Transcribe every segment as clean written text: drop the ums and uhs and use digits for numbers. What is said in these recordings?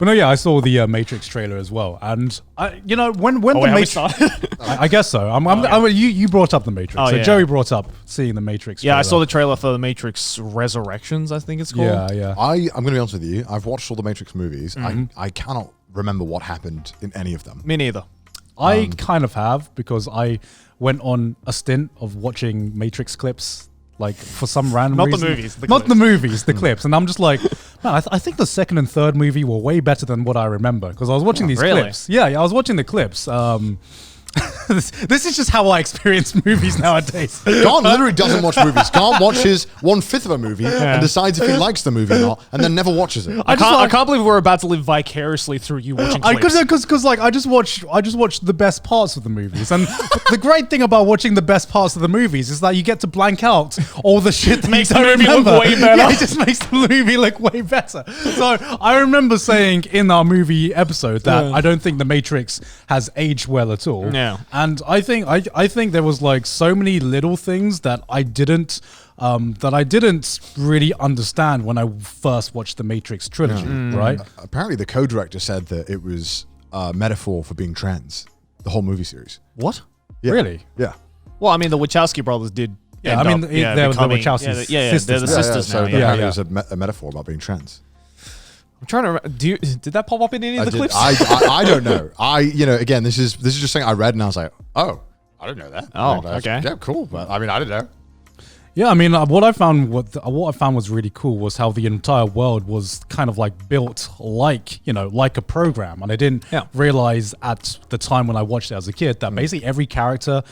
But no, yeah, I saw the Matrix trailer as well, and when the Matrix, I guess so. You brought up the Matrix, so Joey brought up seeing the Matrix. Yeah, I saw the trailer for the Matrix Resurrections, I think it's called. Yeah. I'm going to be honest with you. I've watched all the Matrix movies. I cannot remember what happened in any of them. Me neither. I kind of have, because I went on a stint of watching Matrix clips, like for some random reason. Not the movies. Not the movies, the clips. And I'm just like, man, I think the second and third movie were way better than what I remember, because I was watching these clips. Yeah, I was watching the clips. This is just how I experience movies nowadays. Garnt literally doesn't watch movies. Garnt watches 1/5 of a movie and decides if he likes the movie or not, and then never watches it. I can't believe we're about to live vicariously through you watching clips. Because I just watch the best parts of the movies, and the great thing about watching the best parts of the movies is that you get to blank out all the shit that makes you the don't movie remember. look way better. Yeah, it just makes the movie look way better. So I remember saying in our movie episode that I don't think The Matrix has aged well at all. Yeah. And I think there was like so many little things that I didn't really understand when I first watched the Matrix trilogy, right? Apparently, the co-director said that it was a metaphor for being trans. The whole movie series. What? Yeah. Really? Yeah. Well, I mean, the Wachowski brothers did. Yeah, I mean, they're the Wachowski sisters. They're the sisters so now. apparently, it was a metaphor about being trans. I'm trying to remember. Did that pop up in any of the clips? I don't know. Again, this is just something I read and I was like, oh, I didn't know that. Oh, okay. Yeah, cool. But I mean, I didn't know. Yeah, I mean, what I found was really cool was how the entire world was kind of like built like a program, and I didn't realize at the time when I watched it as a kid that basically every character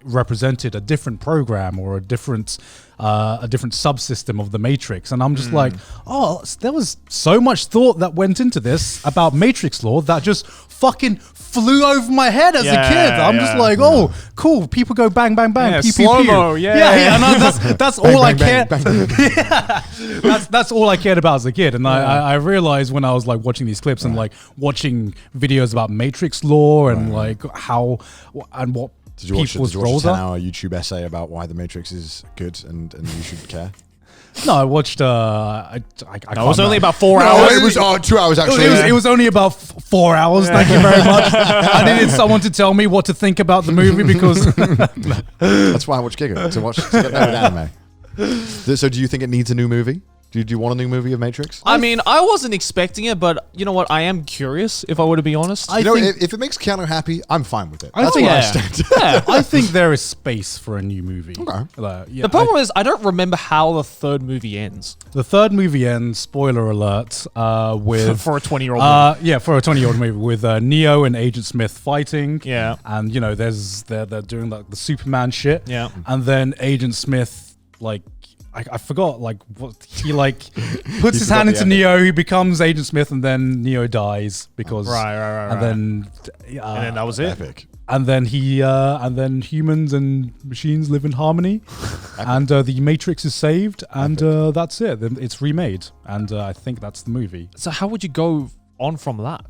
represented a different program or a different subsystem of the Matrix. And I'm just like, oh, there was so much thought that went into this about Matrix lore that just fucking flew over my head as a kid. I'm just like, oh, cool. People go bang, bang, bang. Pew, slow-mo, pew, pew. Yeah. And that's all I cared. Yeah. That's all I cared about as a kid. And I realized when I was like watching these clips and like watching videos about Matrix lore and like how and what Did you watch a people's roles are. 10-hour YouTube essay about why the Matrix is good and you should care? No, I watched. I it was only about 4 hours. It was 2 hours actually. It was only about 4 hours. Thank you very much. I needed someone to tell me what to think about the movie because that's why I watch Giga to get that anime. So, do you think it needs a new movie? Do you want a new movie of Matrix? I mean, I wasn't expecting it, but you know what? I am curious, if I were to be honest. If it makes Keanu happy, I'm fine with it. That's think- where I stand. I think there is space for a new movie. Okay. The problem is, I don't remember how the third movie ends. The third movie ends, spoiler alert, with... For a 20-year-old movie. Yeah, for a 20-year-old movie, with Neo and Agent Smith fighting. Yeah. And, they're doing like the Superman shit. Yeah. And then Agent Smith, like... I forgot, like, what he, like, puts his hand into Neo, he becomes Agent Smith, and then Neo dies because... Right. And then that was it. Epic. And then and then humans and machines live in harmony, and the Matrix is saved, and that's it. It's remade, and I think that's the movie. So how would you go on from that?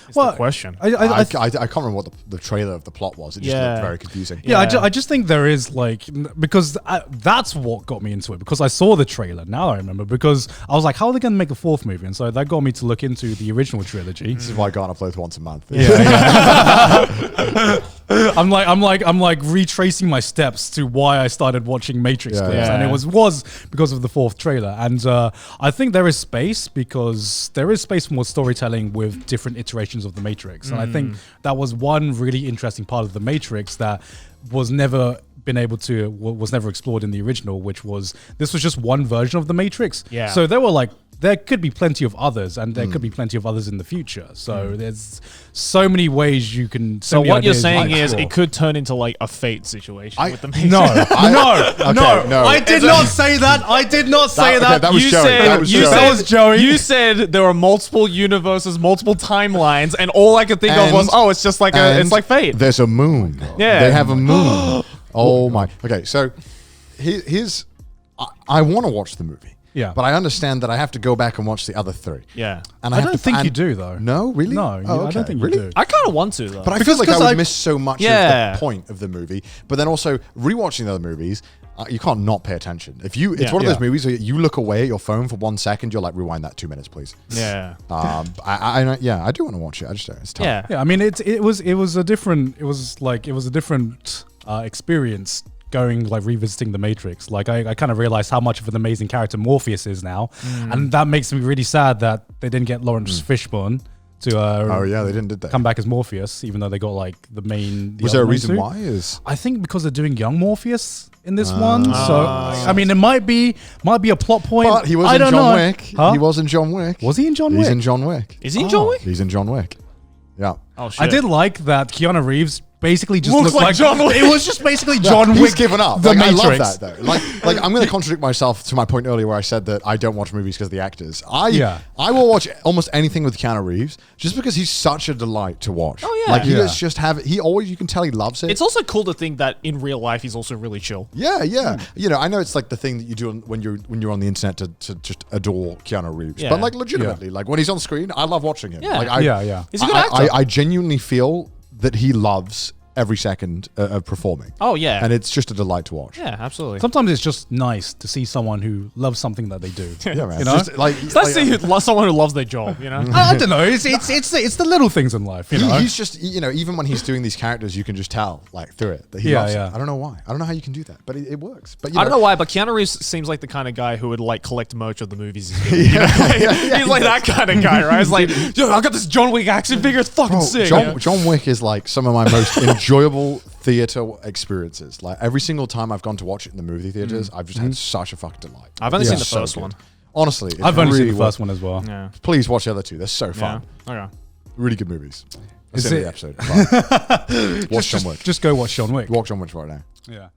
Is Well, the question. I can't remember what the trailer of the plot was. It just looked very confusing. Yeah, I just think there is like, because that's what got me into it, because I saw the trailer. Now I remember, because I was like, how are they going to make a fourth movie? And so that got me to look into the original trilogy. This is why Garnt uploads once a month. I'm like retracing my steps to why I started watching Matrix clips, and it was because of the fourth trailer. And I think there is space, because there is space for more storytelling with different iterations of the Matrix, and I think that was one really interesting part of the Matrix that was never explored in the original, which was this was just one version of the Matrix. Yeah. So there could be plenty of others, and there could be plenty of others in the future. So there's so many ways you can. So what you're saying is it could turn into like a Fate situation with the Matrix. No. I did not say that. I did not say that. That was You Joey. said- That was you Joey. said- That was Joey. You said there were multiple universes, multiple timelines, and all I could think of was, it's just like it's like Fate. There's a moon. Yeah. They have a moon. Oh my. Okay, so here's. I want to watch the movie. Yeah. But I understand that I have to go back and watch the other three. Yeah. And I don't think you do, though. No, really? No, Oh, I okay. don't think you Really? do. I kind of want to though. But I feel like I would miss so much of Yeah. the point of the movie. But then also rewatching the other movies, you can't not pay attention. It's one of those movies where you look away at your phone for 1 second, you're like, rewind that 2 minutes, please. Yeah. I do want to watch it. I just don't. It's tough. Yeah. I mean, it was a different experience going like revisiting the Matrix. Like I kind of realized how much of an amazing character Morpheus is now, and that makes me really sad that they didn't get Lawrence Fishburne to they didn't, did they? come back as Morpheus, even though they got like the main. Was there a reason why? I think because they're doing young Morpheus in this one. So I mean, it might be a plot point. But he was in John Wick. Huh? He was in John Wick. Was he in John Wick? He's in John Wick. Is he in John Wick? He's in John Wick. Yeah. Oh shit! I did like that Keanu Reeves basically just Looks looked like John Wick. It was just basically John Wick. He's given up. The Like, Matrix. I love that though. Like I'm going to contradict myself to my point earlier where I said that I don't watch movies because of the actors. I will watch almost anything with Keanu Reeves just because he's such a delight to watch. Oh, yeah. Like he does just have. He always, you can tell he loves it. It's also cool to think that in real life he's also really chill. Yeah. You know, I know it's like the thing that you do when you're on the internet to just adore Keanu Reeves, but like legitimately, like when he's on screen, I love watching him. Yeah. Like, He's a good actor. I genuinely feel that he loves every second of performing. Oh yeah, and it's just a delight to watch. Yeah, absolutely. Sometimes it's just nice to see someone who loves something that they do. Yeah, man. You know? Just, like, it's nice to see someone who loves their job. You know, I don't know. It's the little things in life. You know, he's just, you know, even when he's doing these characters, you can just tell like through it that he loves it. I don't know why. I don't know how you can do that, but it works. But I don't know why. But Keanu Reeves seems like the kind of guy who would like collect merch of the movies. He's like that kind of guy, right? It's like, yo, I got this John Wick action figure. It's fucking sick. John Wick is like some of my most enjoyable theater experiences. Like every single time I've gone to watch it in the movie theaters, I've just had such a fucking delight. I've only seen the first one. Honestly, I've only seen the first one as well. Yeah. Please watch the other two. They're so fun. Yeah. Okay. Really good movies. Is That's the end of the episode. Watch John Wick. Just go watch John Wick. Watch John Wick right now. Yeah.